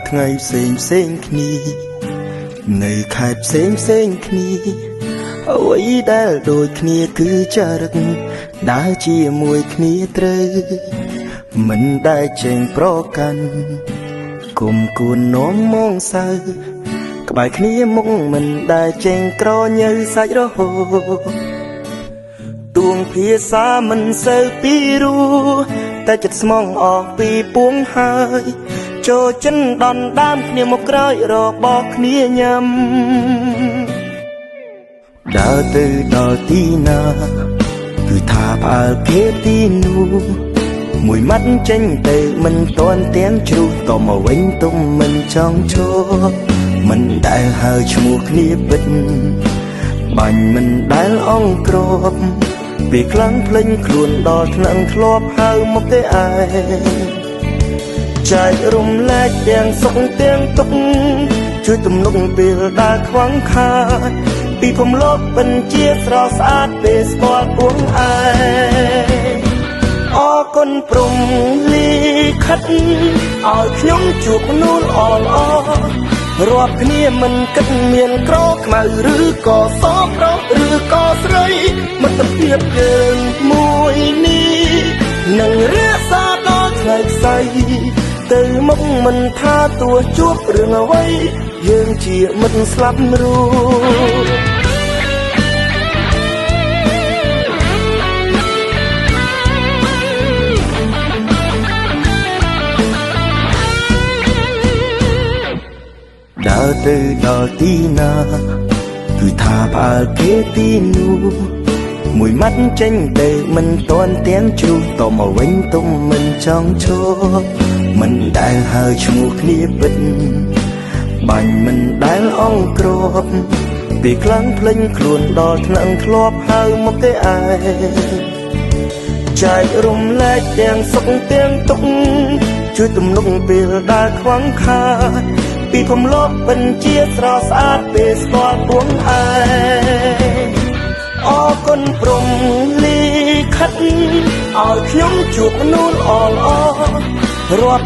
ថ្ងៃផ្សេងផ្សេងគ្នានៅខេត្តផ្សេងផ្សេងគ្នាអ្វីដែលដូចគ្នាគឺចរិតដើរជាមួយគ្នាត្រូវមិនដែលចេញប្រកាន់គុំគួននោមមងសៅក្បែរគ្នាមុខមិនដែលចេញក្រញើសាច់រហូតទួងភាសាមិនសូវពីរោះតែចិត្តស្មងអស់ពីពួងហើយចូលចិនដនដើមគ្នាមកក្រោយរបស់គ្នាញ៉ាំដើរទៅដល់ទីណាគឺថាផ្អើលគេទីនោះមួយម៉ាត់ចេញទៅមិនទាន់ទាំងជ្រុះតមកវិញទុំមិនចង់ឈប់មិនដែលហៅឈ្មោះគ្នាពិតបាញ់មិនដែលអង្គ្របពេលខ្លាំងភ្លេចខ្លួនដល់ថ្នាក់ធ្លាប់ហៅមកទេឯងចែករំលែកទាំងសុខទាំងទុក្ខជួយទំនុកពេលដែលខ្វះខាតពីភពលោកបញ្ជាស្រស់ស្អាតពេលស្គាល់ពួងឯងអរគុណព្រំលីខិតឲ្យខ្ញុំជួបមនុស្សល្អរាប់គ្នាមិនគិតមានក្រខ្មៅឬក៏សប្រុសឬក៏ស្រីមិត្តភាពយើងមួយនេះនឹងរក្សាដល់ថ្ងៃខ្សែទៅមុខមិនថាទោះជួបរឿងអ្វីយើងជាមិត្តស្លាប់រួចដើរទៅដល់ទីណាគឺថាផ្អើលគេទីនោះមួយម៉ាត់ចេញទៅមិនទាន់ទាំងជ្រុះតមកវិញទុំមិនចង់ឈប់មិនដែលហៅឈ្មោះគ្នាពិតបាញ់មិនដែលអង្គ្របពេលខ្លាំងភ្លេចខ្លួនដល់ថ្នាក់ធ្លាប់ហៅមកទេឯងចែករំលែកទាំងសុខទាំងទុក្ខជួយទំនុកពេលដែលខ្វះខាតពីភពលោកបញ្ជាស្រស់ស្អាតពេលស្គាល់ពួងឯងអរគុណព្រំលីខិតឲ្យខ្ញុំជួបមនុស្សល្អៗរាប់